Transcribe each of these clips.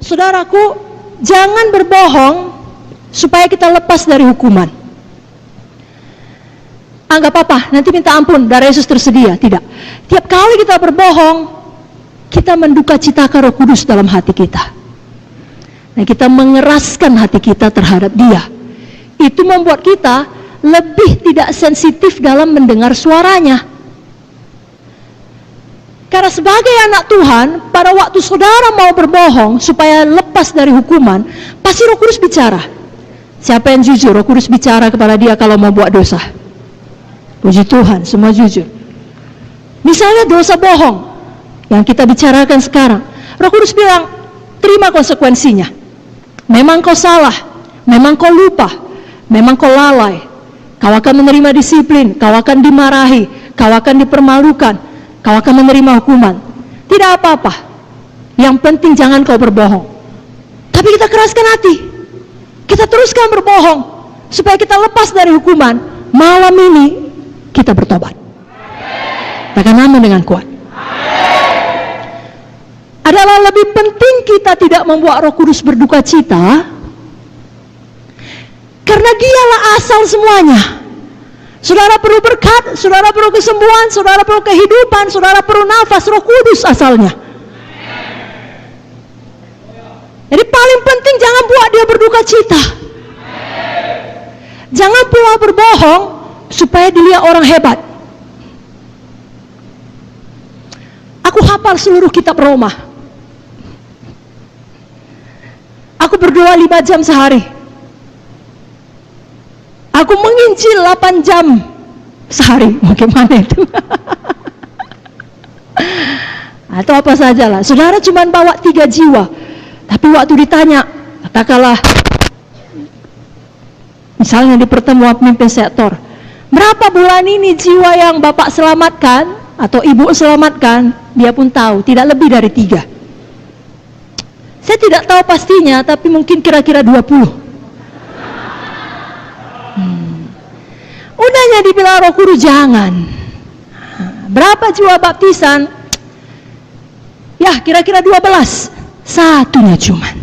Saudaraku, jangan berbohong supaya kita lepas dari hukuman. Anggap apa? Nanti minta ampun, darah Yesus tersedia. Tidak. Tiap kali kita berbohong, kita menduka citakan Roh Kudus dalam hati kita. Nah, kita mengeraskan hati kita terhadap Dia. Itu membuat kita lebih tidak sensitif dalam mendengar suaranya. Karena sebagai anak Tuhan, pada waktu saudara mau berbohong supaya lepas dari hukuman, pasti Roh Kudus bicara. Siapa yang jujur? Roh Kudus bicara kepada dia kalau mau buat dosa. Puji Tuhan, semua jujur. Misalnya dosa bohong yang kita bicarakan sekarang, Roh Kudus bilang, terima konsekuensinya. Memang kau salah, memang kau lupa, memang kau lalai. Kau akan menerima disiplin, kau akan dimarahi, kau akan dipermalukan, kau akan menerima hukuman. Tidak apa-apa. Yang penting jangan kau berbohong. Tapi kita keraskan hati. Kita teruskan berbohong supaya kita lepas dari hukuman. Malam ini kita bertobat. Katakan amin dengan kuat. Adalah lebih penting kita tidak membuat Roh Kudus berduka cita, karena Dialah asal semuanya. Saudara perlu berkat, saudara perlu kesembuhan, saudara perlu kehidupan, saudara perlu nafas, Roh Kudus asalnya. Jadi paling penting jangan buat dia berduka cita. Jangan pula berbohong supaya dilihat orang hebat. Aku hafal seluruh kitab Roma. Aku berdoa 5 jam sehari. Aku menginjil 8 jam sehari. Bagaimana itu? Atau apa sajalah. Saudara cuma bawa 3 jiwa. Tapi waktu ditanya, katakanlah, misalnya di pertemuan pemimpin sektor, berapa bulan ini jiwa yang Bapak selamatkan atau Ibu selamatkan? Dia pun tahu, tidak lebih dari 3. Saya tidak tahu pastinya, tapi mungkin kira-kira 20. Udahnya dibilang Roh Kudus jangan. Berapa jiwa baptisan? Ya kira-kira 12. Satunya cuman.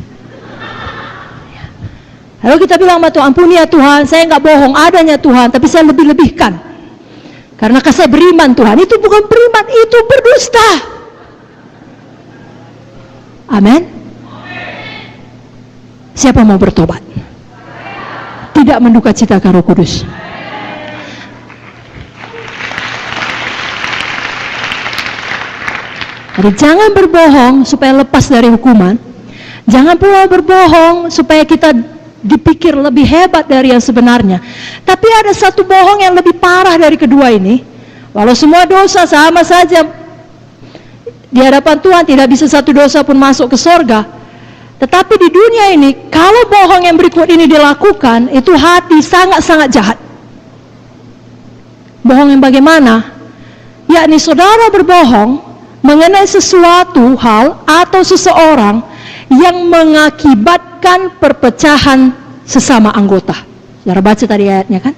Lalu kita bilang sama Tuhan, ampuni ya Tuhan, saya nggak bohong, adanya Tuhan, tapi saya lebih-lebihkan. Karena saya beriman Tuhan. Itu bukan beriman, itu berdusta. Amin. Siapa mau bertobat? Tidak menduka citakan Roh Kudus. Jadi jangan berbohong supaya lepas dari hukuman. Jangan pula berbohong supaya kita dipikir lebih hebat dari yang sebenarnya. Tapi ada satu bohong yang lebih parah dari kedua ini. Walau semua dosa sama saja di hadapan Tuhan, tidak bisa satu dosa pun masuk ke sorga. Tetapi di dunia ini, kalau bohong yang berikut ini dilakukan, itu hati sangat-sangat jahat. Bohong yang bagaimana? Yakni saudara berbohong mengenai sesuatu hal atau seseorang yang mengakibatkan perpecahan sesama anggota. Saudara baca tadi ayatnya kan?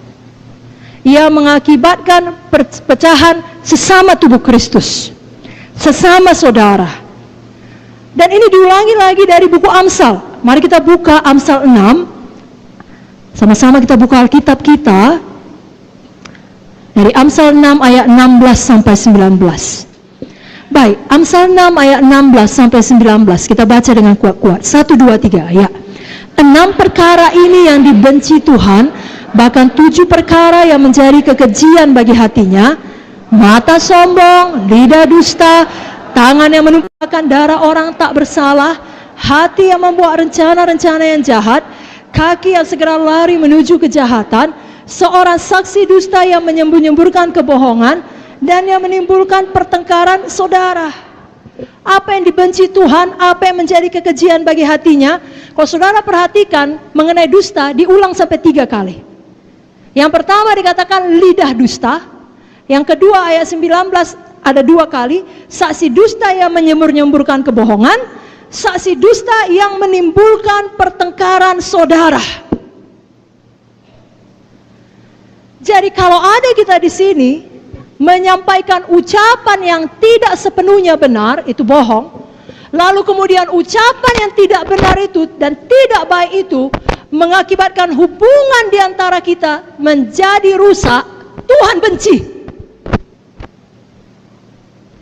Ia mengakibatkan perpecahan sesama tubuh Kristus, sesama saudara. Dan ini diulangi lagi dari buku Amsal. Mari kita buka Amsal 6. Sama-sama kita buka Alkitab kita. Dari Amsal 6 ayat 16 sampai 19. Baik, Amsal 6 ayat 16 sampai 19. Kita baca dengan kuat-kuat. 1, 2, 3 ya. 6 perkara ini yang dibenci Tuhan, bahkan 7 perkara yang menjadi kekejian bagi hatinya: mata sombong, lidah dusta, tangan yang menumpahkan darah orang tak bersalah, hati yang membuat rencana-rencana yang jahat, kaki yang segera lari menuju kejahatan, seorang saksi dusta yang menyembur-nyemburkan kebohongan, dan yang menimbulkan pertengkaran saudara. Apa yang dibenci Tuhan, apa yang menjadi kekejian bagi hatinya? Kalau saudara perhatikan mengenai dusta, diulang sampai 3 kali. Yang pertama dikatakan lidah dusta. Yang kedua ayat 19 ada 2 kali, saksi dusta yang menyembur-nyemburkan kebohongan, saksi dusta yang menimbulkan pertengkaran saudara. Jadi kalau ada kita di sini menyampaikan ucapan yang tidak sepenuhnya benar, itu bohong. Lalu kemudian ucapan yang tidak benar itu dan tidak baik itu mengakibatkan hubungan di antara kita menjadi rusak. Tuhan benci.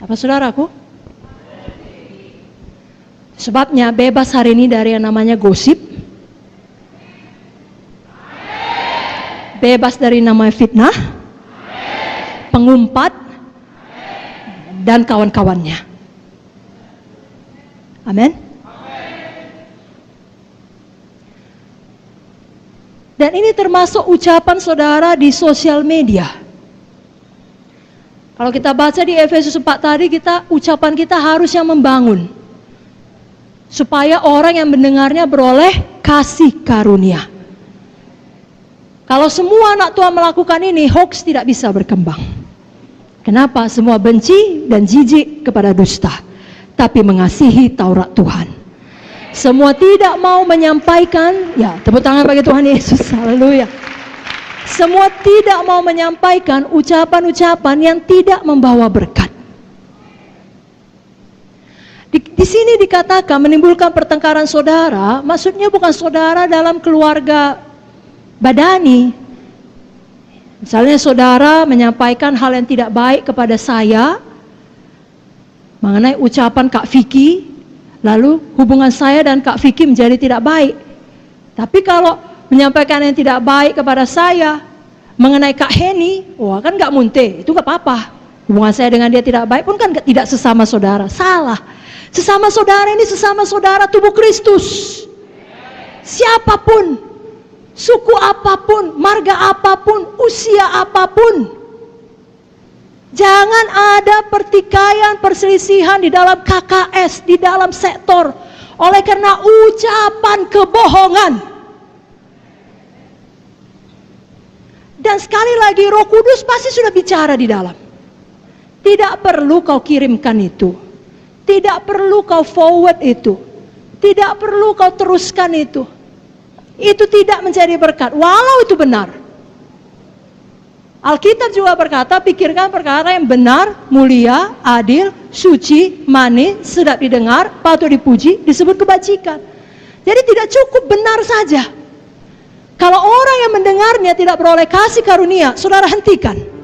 Apa saudaraku? Sebabnya bebas hari ini dari yang namanya gosip. Bebas dari namanya fitnah, pengumpat, dan kawan-kawannya. Amin. Dan ini termasuk ucapan saudara di sosial media. Kalau kita baca di Efesus 4 tadi, ucapan kita harus yang membangun. Supaya orang yang mendengarnya beroleh kasih karunia. Kalau semua anak Tuhan melakukan ini, hoax tidak bisa berkembang. Kenapa? Semua benci dan jijik kepada dusta, tapi mengasihi Taurat Tuhan. Semua tidak mau menyampaikan, ya tepuk tangan bagi Tuhan Yesus, haleluya. Semua tidak mau menyampaikan ucapan-ucapan yang tidak membawa berkat. Di sini dikatakan menimbulkan pertengkaran saudara, maksudnya bukan saudara dalam keluarga badani. Misalnya saudara menyampaikan hal yang tidak baik kepada saya mengenai ucapan Kak Vicky, lalu hubungan saya dan Kak Vicky menjadi tidak baik. Tapi kalau menyampaikan yang tidak baik kepada saya mengenai Kak Heni, wah kan gak munte, itu gak apa-apa. Hubungan saya dengan dia tidak baik pun kan tidak sesama saudara. Salah. Sesama saudara ini sesama saudara tubuh Kristus. Siapapun, suku apapun, marga apapun, usia apapun. Jangan ada pertikaian, perselisihan di dalam KKS, di dalam sektor. Oleh karena ucapan kebohongan. Dan sekali lagi Roh Kudus pasti sudah bicara di dalam. Tidak perlu kau kirimkan itu. Tidak perlu kau forward itu. Tidak perlu kau teruskan itu. Itu tidak menjadi berkat, walau itu benar. Alkitab juga berkata, pikirkan perkara yang benar, mulia, adil, suci, manis, sedap didengar, patut dipuji, disebut kebajikan. Jadi tidak cukup benar saja. Kalau orang yang mendengarnya tidak beroleh kasih karunia, saudara hentikan.